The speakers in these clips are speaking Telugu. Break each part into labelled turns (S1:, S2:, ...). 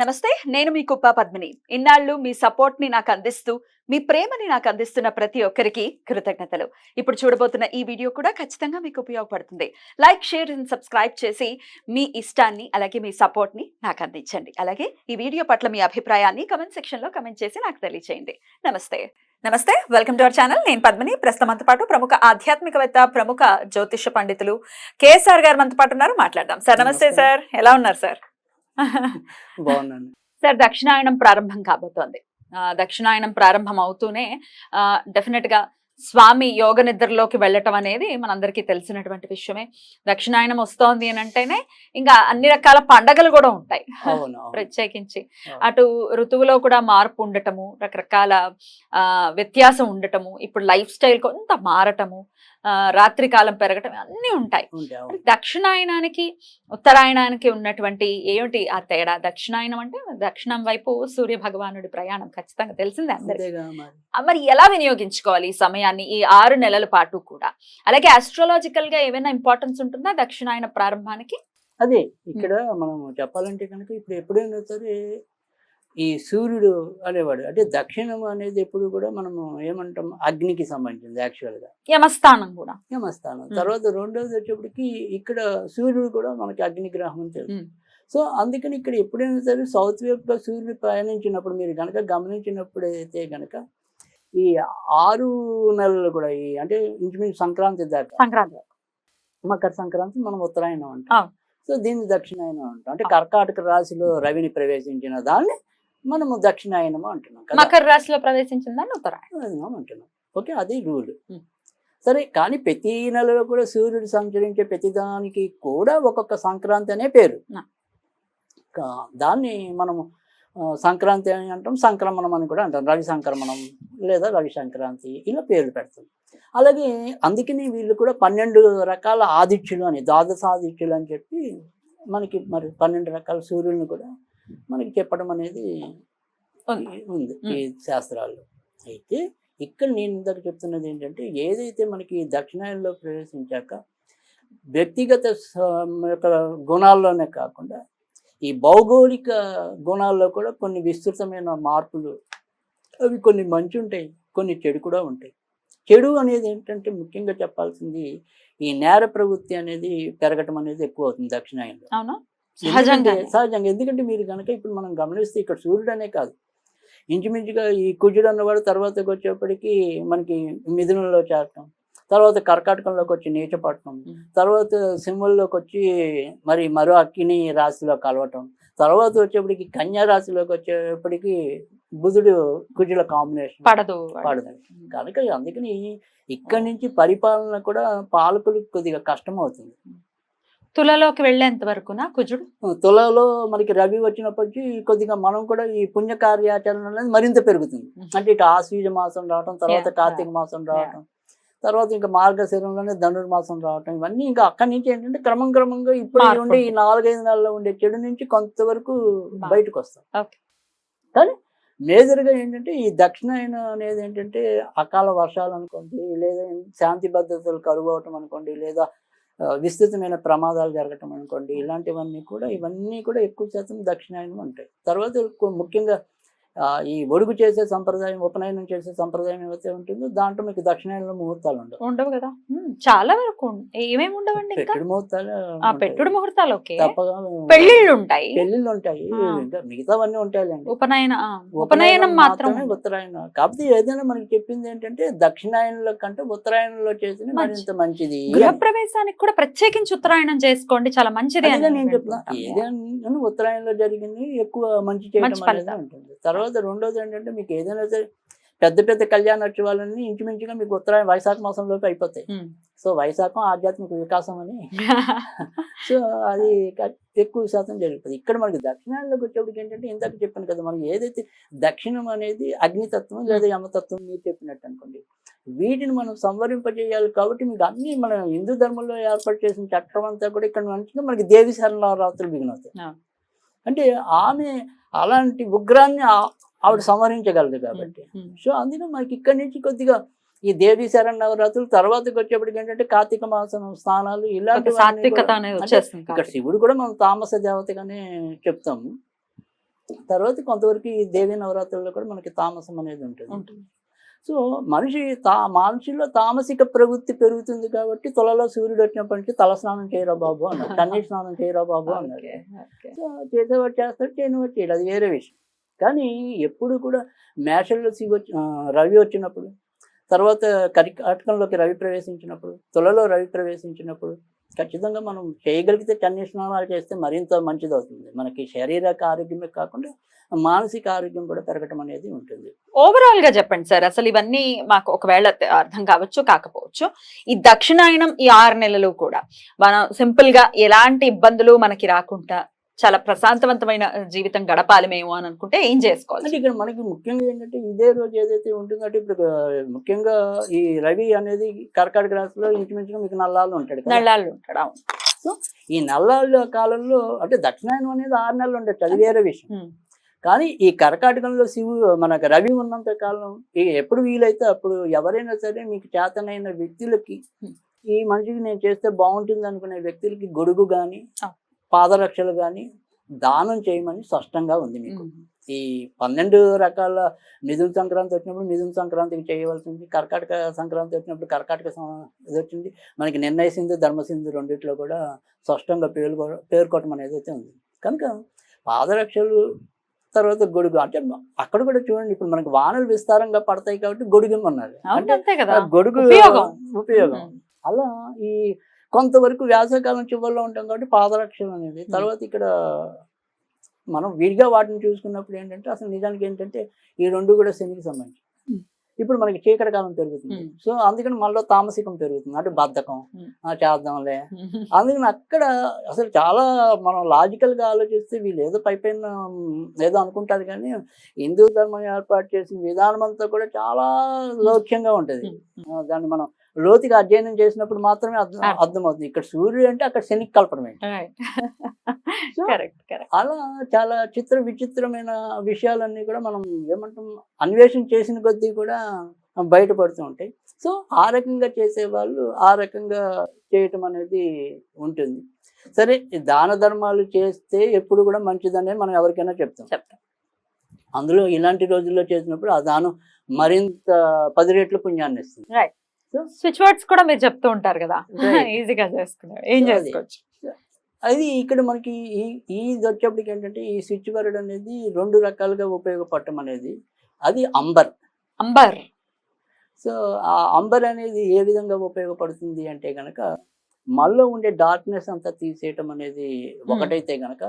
S1: నమస్తే, నేను మీ కుప్ప పద్మిని. ఇన్నాళ్ళు మీ సపోర్ట్‌ని నాకు అందిస్తూ, మీ ప్రేమని నాకు అందిస్తున్న ప్రతి ఒక్కరికి కృతజ్ఞతలు. ఇప్పుడు చూడబోతున్న ఈ వీడియో కూడా ఖచ్చితంగా మీకు ఉపయోగపడుతుంది. లైక్, షేర్ అండ్ సబ్స్క్రైబ్ చేసి మీ ఇష్టాన్ని అలాగే మీ సపోర్ట్‌ని నాకు అందించండి. అలాగే ఈ వీడియో పట్ల మీ అభిప్రాయాన్ని కామెంట్ సెక్షన్‌లో కామెంట్ చేసి నాకు తెలియజేయండి. నమస్తే. నమస్తే, వెల్కమ్ టు అవర్ ఛానల్. నేను పద్మిని. ప్రస్తుతం మనతో పాటు ప్రముఖ ఆధ్యాత్మికవేత్త, ప్రముఖ జ్యోతిష పండితులు కేఎస్ఆర్ గారు మనతో పాటు ఉన్నారు. మాట్లాడదాం. సార్ నమస్తే సార్. ఎలా ఉన్నారు సార్?
S2: బాగున్నాను.
S1: సార్, దక్షిణాయనం ప్రారంభం కాబోతోంది. దక్షిణాయనం ప్రారంభం అవుతూనే డెఫినెట్ గా స్వామి యోగ నిద్రలోకి వెళ్ళటం అనేది మనందరికీ తెలిసినటువంటి విషయమే. దక్షిణాయనం వస్తోంది అని అంటేనే ఇంకా అన్ని రకాల పండగలు కూడా ఉంటాయి. ప్రత్యేకించి అటు ఋతువులో కూడా మార్పు ఉండటము, రకరకాల వ్యత్యాసం ఉండటము, ఇప్పుడు లైఫ్ స్టైల్ కొంత మారటము, రాత్రి కాలం పెరగటం అన్నీ ఉంటాయి. దక్షిణాయనానికి ఉత్తరాయణానికి ఉన్నటువంటి ఏమిటి ఆ తేడా? దక్షిణాయనం అంటే దక్షిణం వైపు సూర్య భగవానుడి ప్రయాణం ఖచ్చితంగా తెలిసిందే అందరికీ. మరి ఎలా వినియోగించుకోవాలి ఈ సమయాన్ని, ఈ 6 నెలల పాటు కూడా? అలాగే ఆస్ట్రాలజికల్ గా ఏమైనా ఇంపార్టెన్స్ ఉంటుందా దక్షిణాయన ప్రారంభానికి?
S2: అదే ఇక్కడ మనం చెప్పాలంటే కనుక ఇప్పుడు ఎప్పుడైనా సరే ఈ సూర్యుడు అనేవాడు అంటే దక్షిణం అనేది ఎప్పుడు కూడా మనము ఏమంటాం, అగ్నికి సంబంధించింది యాక్చువల్గా.
S1: యమస్థానం కూడా.
S2: యమస్థానం తర్వాత రెండోది వచ్చేప్పటికి ఇక్కడ సూర్యుడు కూడా మనకి అగ్ని గ్రహం అని తెలుసు. సో అందుకని ఇక్కడ ఎప్పుడైనా సరే సౌత్ వైపుగా సూర్యుడు ప్రయాణించినప్పుడు మీరు కనుక గమనించినప్పుడు అయితే కనుక ఈ 6 నెలలు కూడా ఈ అంటే ఇంచుమించు సంక్రాంతి దాకా,
S1: సంక్రాంతి,
S2: మకర సంక్రాంతి మనం ఉత్తరాయణం అంటాం. సో దీన్ని దక్షిణాయనం అంటాం. అంటే కర్కాటక రాశిలో రవిని ప్రవేశించిన దాన్ని మనము దక్షిణాయనం అంటున్నాం.
S1: మకర రాశిలో ప్రవేశించిన దాన్ని ఉత్తరాయణం
S2: అంటున్నాం. ఓకే, అది రూల్. సరే, కానీ ప్రతి నెలలో కూడా సూర్యుడు సంచరించే ప్రతిదానికి కూడా ఒక్కొక్క సంక్రాంతి అనే పేరు. దాన్ని మనము సంక్రాంతి అని అంటాం, సంక్రమణం అని కూడా అంటాం. రవి సంక్రమణం లేదా రవి సంక్రాంతి ఇలా పేర్లు పెడతాం. అలాగే అందుకని వీళ్ళు కూడా 12 రకాల ఆదిత్యులు అని, ద్వాదశ ఆదిత్యులు అని చెప్పి మనకి మరి 12 రకాల సూర్యులను కూడా మనకి చెప్పడం అనేది ఉంది ఈ శాస్త్రాల్లో. అయితే ఇక్కడ నేను ఇందాక చెప్తున్నది ఏంటంటే, ఏదైతే మనకి దక్షిణాయనంలో ప్రవేశించాక వ్యక్తిగత గుణాల్లోనే కాకుండా ఈ భౌగోళిక గుణాల్లో కూడా కొన్ని విస్తృతమైన మార్పులు, అవి కొన్ని మంచి ఉంటాయి, కొన్ని చెడు కూడా ఉంటాయి. చెడు అనేది ఏంటంటే ముఖ్యంగా చెప్పాల్సింది ఈ నేర ప్రవృత్తి అనేది పెరగటం అనేది ఎక్కువ అవుతుంది దక్షిణాయనంలో. సహజంగా. ఎందుకంటే మీరు కనుక ఇప్పుడు మనం గమనిస్తే ఇక్కడ సూర్యుడు అనే కాదు, ఇంచుమించుగా ఈ కుజుడు అన్నవాడు తర్వాతకి వచ్చేప్పటికి మనకి మిథునంలో చేరటం, తర్వాత కర్కాటకంలోకి వచ్చి నీచపడటం, తర్వాత సింహంలోకి వచ్చి మరి మరో అక్కిని రాశిలో కలవటం, తర్వాత వచ్చేప్పటికి కన్యా రాశిలోకి వచ్చేప్పటికి బుధుడు కుజుల కాంబినేషన్ పడదు. కనుక అందుకని ఇక్కడి నుంచి పరిపాలన కూడా పాలకులకు కొద్దిగా కష్టం అవుతుంది.
S1: తులలోకి వెళ్ళేంత వరకునా కుజుడు?
S2: తులలో మనకి రవి వచ్చినప్పటికీ కొద్దిగా మనం కూడా ఈ పుణ్య కార్యాచరణ అనేది మరింత పెరుగుతుంది. అంటే ఇటు ఆశ్వీజ మాసం రావటం, తర్వాత కార్తీక మాసం రావటం, తర్వాత ఇంకా మార్గశిరంలోనే ధనుర్మాసం రావటం, ఇవన్నీ ఇంకా అక్కడి నుంచి ఏంటంటే క్రమంగా ఇప్పుడు ఉండే ఈ 4-5 నెలల్లో ఉండే చెడు నుంచి కొంతవరకు బయటకు వస్తాం. కానీ మేజర్గా ఏంటంటే ఈ దక్షిణాయనం అనేది ఏంటంటే అకాల వర్షాలు అనుకోండి, లేదా శాంతి భద్రతలు కరువు అవటం అనుకోండి, లేదా విస్తృతమైన ప్రమాదాలు జరగటం అనుకోండి, ఇలాంటివన్నీ కూడా ఇవన్నీ కూడా ఎక్కువ శాతం దక్షిణాయనం ఉంటాయి. తర్వాత ముఖ్యంగా ఈ ఒడుగు చేసే సంప్రదాయం, ఉపనయనం చేసే సంప్రదాయం ఏవైతే ఉంటుందో దాంట్లో మీకు దక్షిణాయనంలో ముహూర్తాలు ఉండవు
S1: కదా. చాలా వరకు ఏమేమి ఉండవండి. పెట్టుడు ముహూర్తాలు పెళ్లిళ్ళు ఉంటాయి,
S2: ఇంకా మిగతావన్నీ ఉంటాయండి.
S1: ఉపనయనం మాత్రమే
S2: ఉత్తరాయణం. కాకపోతే ఏదైనా మనకి చెప్పింది ఏంటంటే దక్షిణాయనంలో కంటే ఉత్తరాయణంలో చేసిన మరింత మంచిది.
S1: గృహప్రవేశానికి కూడా ప్రత్యేకించి ఉత్తరాయణం చేసుకోండి, చాలా మంచిది అని
S2: నేను చెప్తున్నా. ఏదైనా ఉత్తరాయణంలో జరిగింది ఎక్కువ మంచి చేయడం అనేది ఉంటుంది. తర్వాత రెండోది ఏంటంటే మీకు ఏదైనా సరే పెద్ద కళ్యాణోత్సవాలన్నీ ఇంచుమించుగా మీకు ఉత్తరాయణ వైశాఖ మాసంలోకి అయిపోతాయి. సో వైశాఖం ఆధ్యాత్మిక వికాసం అని సో అది ఎక్కువ శాతం జరుగుతుంది. ఇక్కడ మనకి దక్షిణాయనంలోకి వచ్చేప్పటికి ఏంటంటే ఇందాక చెప్పాను కదా, మనకి ఏదైతే దక్షిణం అనేది అగ్నితత్వం లేదా యమతత్వం మీరు చెప్పినట్టు అనుకోండి, వీటిని మనం సంవరింపజేయాలి. కాబట్టి మీకు అన్ని మన హిందూ ధర్మంలో ఏర్పాటు చేసిన చట్టం అంతా కూడా ఇక్కడ మంచిగా మనకి దేవి శరణవరాత్రులు బిగినవుతాయి. అంటే ఆమె అలాంటి ఉగ్రాన్ని ఆవిడ సంహరించగలదు కాబట్టి. సో అందుకని మనకి ఇక్కడి నుంచి కొద్దిగా ఈ దేవి శరణవరాత్రులు తర్వాతకి వచ్చేప్పటికి ఏంటంటే కార్తీక మాసం స్నానాలు ఇలాంటి. ఇక్కడ శివుడు కూడా మనం తామస దేవతగానే చెప్తాము. తర్వాత కొంతవరకు ఈ దేవి నవరాత్రుల్లో కూడా మనకి తామసం అనేది ఉంటుంది.
S1: ఉంటుంది.
S2: సో మనిషిలో తామసిక ప్రవృత్తి పెరుగుతుంది కాబట్టి తులలో సూర్యుడు వచ్చినప్పటి నుంచి తల స్నానం చేయరా బాబు అన్నారు, కన్నీ స్నానం చేయరా బాబు అన్నారు.
S1: Okay, okay.
S2: సో చేసేవాడు చేస్తాడు, చేయనివాడు చేయడు, అది వేరే విషయం. కానీ ఎప్పుడు కూడా మేషంలో రవి వచ్చినప్పుడు, తర్వాత కర్కాటకంలోకి రవి ప్రవేశించినప్పుడు, తులలో రవి ప్రవేశించినప్పుడు ఖచ్చితంగా మనం చేయగలిగితే కన్నీ స్నానాలు చేస్తే మరింత మంచిది అవుతుంది. మనకి శారీరక ఆరోగ్యమే కాకుండా మానసిక ఆరోగ్యం కూడా పెరగటం అనేది ఉంటుంది.
S1: ఓవరాల్ గా చెప్పండి సార్, అసలు ఇవన్నీ మాకు ఒకవేళ అర్థం కావచ్చు కాకపోవచ్చు, ఈ దక్షిణాయనం ఈ 6 నెలలు కూడా మనం సింపుల్ గా ఎలాంటి ఇబ్బందులు మనకి రాకుండా చాలా ప్రశాంతవంతమైన జీవితం గడపాలి మేము అని అనుకుంటే ఏం చేసుకోవాలి?
S2: అంటే ఇక్కడ మనకి ముఖ్యంగా ఏంటంటే ఇదే రోజు ఏదైతే ఉంటుందంటే ఇప్పుడు ముఖ్యంగా ఈ రవి అనేది కర్కాటక రాశిలో ఇంచుమించుగా మీకు నల్లాళ్ళు ఉంటాడు కదా.
S1: నల్లాళ్ళు ఉంటాడు, అవును.
S2: సో ఈ నల్లాళ్ళ కాలంలో అంటే దక్షిణాయనం అనేది 6 నెలలు ఉండొచ్చు, అది వేరే విషయం. కానీ ఈ కర్కాటకంలో మనకు రవి ఉన్నంత కాలం ఎప్పుడు వీలైతే అప్పుడు ఎవరైనా సరే మీకు చేతనైన వ్యక్తులకి, ఈ మనిషికి నేను చేస్తే బాగుంటుంది అనుకునే వ్యక్తులకి గొడుగు కానీ పాదరక్షలు కానీ దానం చేయమని స్పష్టంగా ఉంది మీకు. ఈ 12 రకాల మిథున సంక్రాంతి వచ్చినప్పుడు మిథున సంక్రాంతికి చేయవలసింది, కర్కాటక సంక్రాంతి వచ్చినప్పుడు కర్కాటక ఇది వచ్చింది, మనకి నిర్ణయ సింధు ధర్మ సింధు రెండిట్లో కూడా స్పష్టంగా పేర్కోవటం అనేది అయితే ఉంది. కనుక పాదరక్షలు తర్వాత గొడుగు అంటే అక్కడ కూడా చూడండి, ఇప్పుడు మనకి వానలు విస్తారంగా పడతాయి కాబట్టి గొడుగు అన్నారు. అంటే గొడుగు ఉపయోగం. అలా ఈ కొంతవరకు వేసవికాలం చివరిలో ఉంటాం కాబట్టి పాదరక్షలు అనేది. తర్వాత ఇక్కడ మనం విడిగా వాటిని చూసుకున్నప్పుడు ఏంటంటే అసలు నిజానికి ఏంటంటే ఈ 2 కూడా శనికి సంబంధించి. ఇప్పుడు మనకి చీకటి కాలం పెరుగుతుంది, సో అందుకని మనలో తామసికం పెరుగుతుంది, అంటే బద్ధకం, చేద్దాంలే. అందుకని అక్కడ అసలు చాలా మనం లాజికల్గా ఆలోచిస్తే వీళ్ళు ఏదో పైపైన ఏదో అనుకుంటారు, కానీ హిందూ ధర్మం ఏర్పాటు చేసిన విధానం అంతా కూడా చాలా లౌక్యంగా ఉంటుంది. దాన్ని మనం లోతుగా అధ్యయనం చేసినప్పుడు మాత్రమే అర్థమవుతుంది. ఇక్కడ సూర్యుడు అంటే అక్కడ శనికి కల్పడమే. అలా చాలా విచిత్రమైన విషయాలన్నీ కూడా మనం ఏమంటాం అన్వేషణ చేసిన కొద్దీ కూడా బయటపడుతూ ఉంటాయి. సో ఆ రకంగా చేసేవాళ్ళు ఆ రకంగా చేయటం అనేది ఉంటుంది. సరే, దాన ధర్మాలు చేస్తే ఎప్పుడు కూడా మంచిదనే మనం ఎవరికైనా చెప్తాం. అందులో ఇలాంటి రోజుల్లో చేసినప్పుడు ఆ దానం మరింత 10 రెట్లు పుణ్యాన్ని ఇస్తుంది.
S1: స్విచ్ వర్డ్స్ కూడా మీరు చెప్తూ ఉంటారు కదా, ఈజీగా చేసుకున్నారు, ఏం చేసుకోవచ్చు.
S2: అది ఇక్కడ మనకి ఈ వచ్చేప్పటికి ఏంటంటే ఈ స్విచ్ వర్డ్ అనేది 2 రకాలుగా ఉపయోగపడటం అనేది, అది అంబర్. సో ఆ అంబర్ అనేది ఏ విధంగా ఉపయోగపడుతుంది అంటే గనక మనలో ఉండే డార్క్నెస్ అంతా తీసేయటం అనేది ఒకటైతే గనక,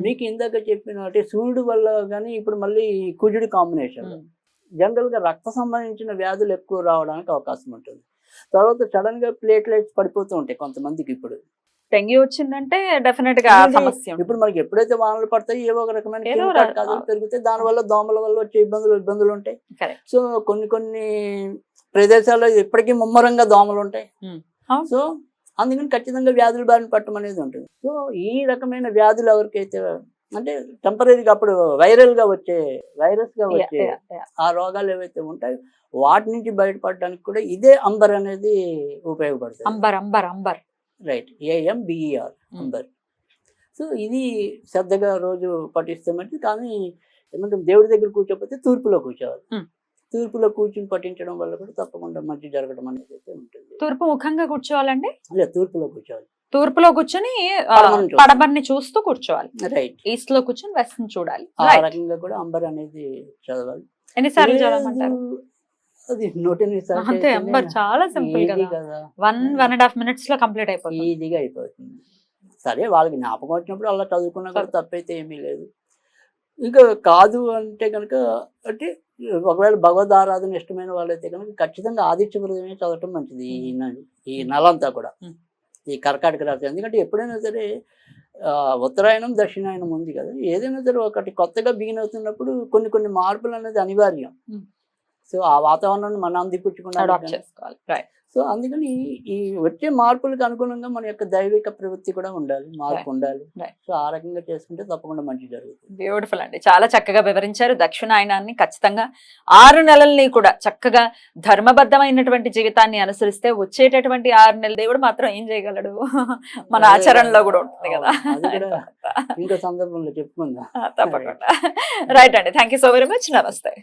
S2: మీకు ఇందాక చెప్పినట్టే సూర్యుడు వల్ల కానీ ఇప్పుడు మళ్ళీ కుజుడి కాంబినేషన్ జనరల్ గా రక్త సంబంధించిన వ్యాధులు ఎక్కువ రావడానికి అవకాశం ఉంటుంది. తర్వాత సడన్ గా ప్లేట్లెట్స్ పడిపోతూ ఉంటాయి కొంతమందికి. ఇప్పుడు
S1: డెంగ్యూ వచ్చిందంటే డెఫినెట్ గా సమస్య.
S2: ఇప్పుడు మనకి ఎప్పుడైతే వానలు పడతాయి ఏవో ఒక రకమైన పెరుగుతాయి, దాని వల్ల దోమల వల్ల వచ్చే ఇబ్బందులు ఉంటాయి. సో కొన్ని ప్రదేశాల్లో ఇప్పటికీ ముమ్మరంగా దోమలు ఉంటాయి. సో అందుకని ఖచ్చితంగా వ్యాధుల బారిన పట్టడం అనేది ఉంటుంది. సో ఈ రకమైన వ్యాధులు ఎవరికైతే అంటే టెంపరీగా అప్పుడు వైరస్ గా వచ్చే ఆ రోగాలు ఏవైతే ఉంటాయో వాటి నుంచి బయటపడడానికి కూడా ఇదే అంబర్ అనేది ఉపయోగపడుతుంది.
S1: Amber
S2: right, AMBER amber. So ఇది శ్రద్ధగా రోజు పఠిస్తే మంచిది. కానీ ఏమంటే దేవుడి దగ్గర కూర్చోకపోతే తూర్పులో కూర్చోవాలి. తూర్పులో కూర్చుని పఠించడం వల్ల కూడా తప్పకుండా మంచి జరగడం అనేది అయితే ఉంటుంది.
S1: తూర్పు ముఖంగా కూర్చోవాలండి?
S2: తూర్పులో కూర్చోవాలి.
S1: తూర్పులో కూర్చొని పడమరని చూస్తూ కూర్చోవాలి.
S2: రైట్.
S1: ఈస్ట్ లో కూర్చొని వెస్ట్ ని చూడాలి.
S2: ఆ రకంగా కూడా అంబర్ అనేది చదవాలి.
S1: ఎన్నిసార్లు చదవమంటారు?
S2: అది 108 సార్లు.
S1: అంతే, అంబర్ చాలా సింపుల్ కదా, 1.5 minutes లో కంప్లీట్ అయిపోతుంది.
S2: ఈజీగా అయిపోతుంది. సరే, వాళ్ళకి జ్ఞాపకం వచ్చినప్పుడు అలా చదువుకున్నా కూడా తప్పైతే ఏమీ లేదు. ఇంకా కాదు అంటే కనుక అంటే ఒకవేళ భగవద్ ఆరాధన ఇష్టమైన వాళ్ళైతే కనుక ఖచ్చితంగా ఆదిత్య హృదయమే చదవటం మంచిది. ఈ నెలంతా కూడా ఈ కర్కాటక రాశి. ఎందుకంటే ఎప్పుడైనా సరే ఉత్తరాయణం దక్షిణాయనం ఉంది కదా, ఏదైనా సరే ఒకటి కొత్తగా బిగిన్ అవుతున్నప్పుడు కొన్ని మార్పులు అనేది అనివార్యం. సో ఆ వాతావరణాన్ని మనం అందిపుచ్చుకున్నా చేసుకోవాలి. సో అందుకని ఈ వచ్చే మార్పులకు అనుగుణంగా మన యొక్క దైవిక ప్రవృత్తి కూడా ఉండాలి, మార్పు ఉండాలి. సో ఆ రకంగా చేసుకుంటే తప్పకుండా మంచి జరుగుతుంది.
S1: బ్యూటిఫుల్ అండి, చాలా చక్కగా వివరించారు. దక్షిణాయనాన్ని ఖచ్చితంగా 6 నెలల్ని కూడా చక్కగా ధర్మబద్ధమైనటువంటి జీవితాన్ని అనుసరిస్తే వచ్చేటటువంటి 6 నెలల దేవుడు మాత్రం ఏం చేయగలడు, మన ఆచరణలో కూడా ఉంటుంది కదా.
S2: ఇంకో సందర్భంలో చెప్పుకుందాం.
S1: తప్పకుండా. రైట్ అండి, thank you so very much. నమస్తే.